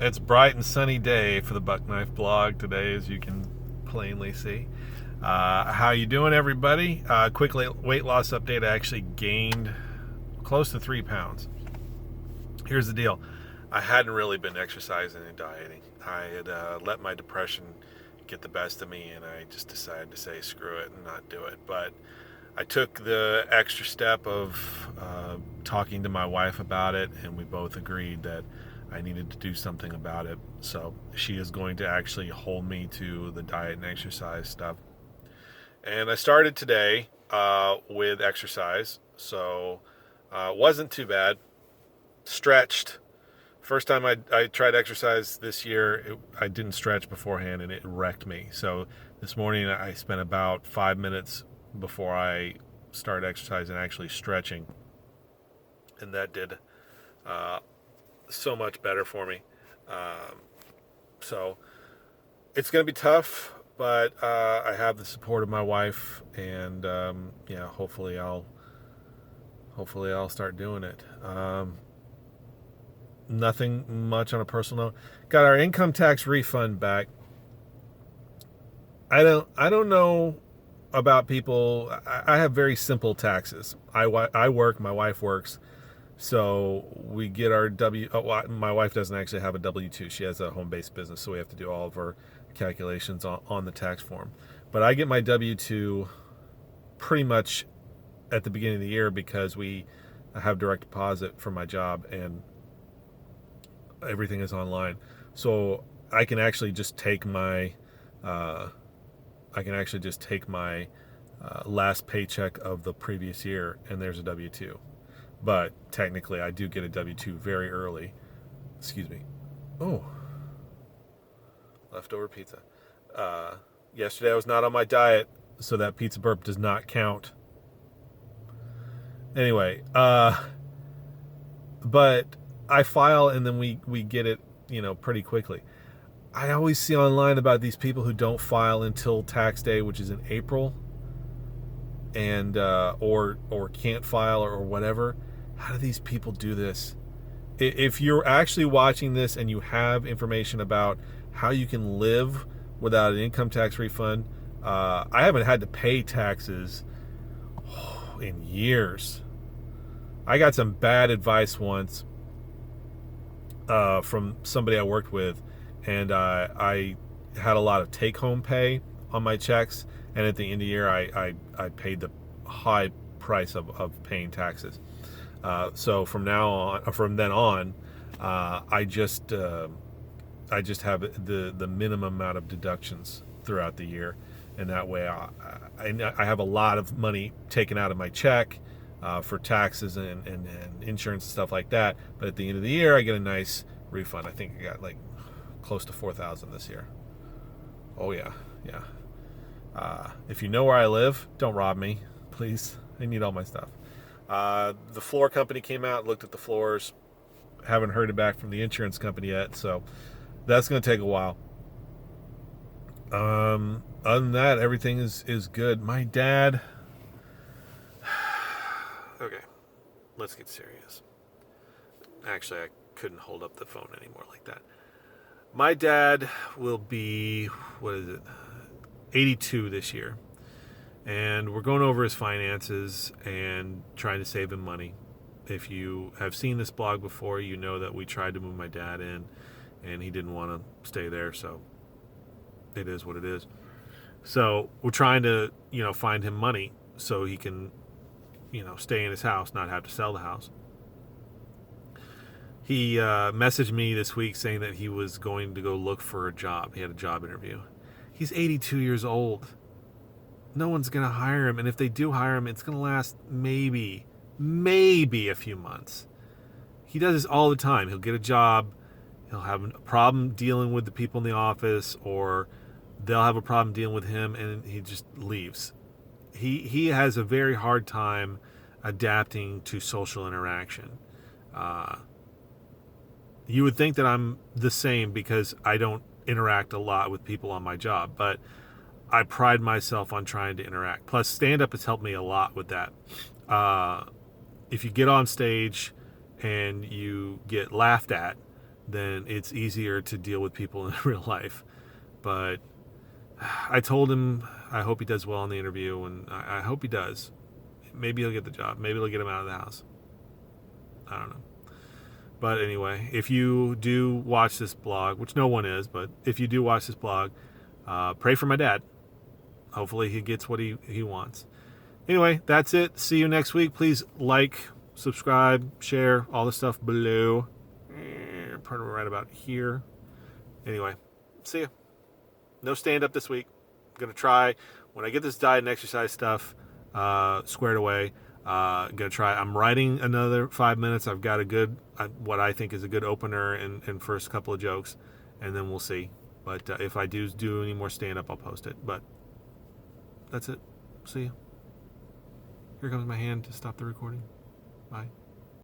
It's a bright and sunny day for the Bucknife blog today, as you can plainly see. How you doing, everybody? Quick weight loss update. I actually gained close to 3 pounds. Here's the deal. I hadn't really been exercising and dieting. I had let my depression get the best of me, and I just decided to say screw it and not do it. But I took the extra step of talking to my wife about it, and we both agreed that I needed to do something about it. So she is going to actually hold me to the diet and exercise stuff. And I started today with exercise, so it wasn't too bad. Stretched. First time I tried exercise this year, I didn't stretch beforehand, and it wrecked me. So this morning I spent about 5 minutes before I started exercising actually stretching, and that did so much better for me. So it's going to be tough, but I have the support of my wife, and hopefully I'll start doing it. Nothing much on a personal note. Got our income tax refund back. I don't know about people. I have very simple taxes. I work, my wife works, so we get our my wife doesn't actually have a W-2. She has a home-based business, so we have to do all of our calculations on the tax form. But I get my W-2 pretty much at the beginning of the year because we have direct deposit for my job, and everything is online. So I can actually just take my last paycheck of the previous year, and there's a W-2. But technically, I do get a W-2 very early. Excuse me. Oh, leftover pizza. Yesterday I was not on my diet, so that pizza burp does not count. Anyway, but I file, and then we get it, pretty quickly. I always see online about these people who don't file until tax day, which is in April, and or can't file or whatever. How do these people do this? If you're actually watching this and you have information about how you can live without an income tax refund, I haven't had to pay taxes in years. I got some bad advice once from somebody I worked with, and I had a lot of take-home pay on my checks, and at the end of the year I paid the high price of paying taxes. So from then on, I just have the minimum amount of deductions throughout the year, and that way I have a lot of money taken out of my check for taxes and insurance and stuff like that. But at the end of the year, I get a nice refund. I think I got like close to $4,000 this year. Oh yeah. If you know where I live, don't rob me, please. I need all my stuff. The floor company came out, looked at the floors. Haven't heard it back from the insurance company yet, so that's going to take a while. Other than that, everything is good. My dad. Okay, let's get serious. Actually, I couldn't hold up the phone anymore like that. My dad will be, 82 this year. And we're going over his finances and trying to save him money. If you have seen this blog before, you know that we tried to move my dad in, and he didn't want to stay there, so it is what it is. So we're trying to, find him money so he can, stay in his house, not have to sell the house. He messaged me this week saying that he was going to go look for a job. He had a job interview. He's 82 years old. No one's going to hire him, and if they do hire him, it's going to last maybe a few months. He does this all the time. He'll get a job, he'll have a problem dealing with the people in the office, or they'll have a problem dealing with him, and he just leaves. He has a very hard time adapting to social interaction. You would think that I'm the same because I don't interact a lot with people on my job, but I pride myself on trying to interact. Plus, stand-up has helped me a lot with that. If you get on stage and you get laughed at, then it's easier to deal with people in real life. But I told him I hope he does well in the interview, and I hope he does. Maybe he'll get the job. Maybe they'll get him out of the house. I don't know. But anyway, if you do watch this blog, which no one is, but if you do watch this blog, pray for my dad. Hopefully he gets what he wants. Anyway, that's it. See you next week. Please like, subscribe, share, all the stuff below. Probably right about here. Anyway, see ya. No stand-up this week. I'm going to try, when I get this diet and exercise stuff squared away, going to try. I'm writing another 5 minutes. I've got a good, what I think is a good opener and first couple of jokes, and then we'll see. But if I do any more stand-up, I'll post it. But that's it. See you. Here comes my hand to stop the recording. Bye.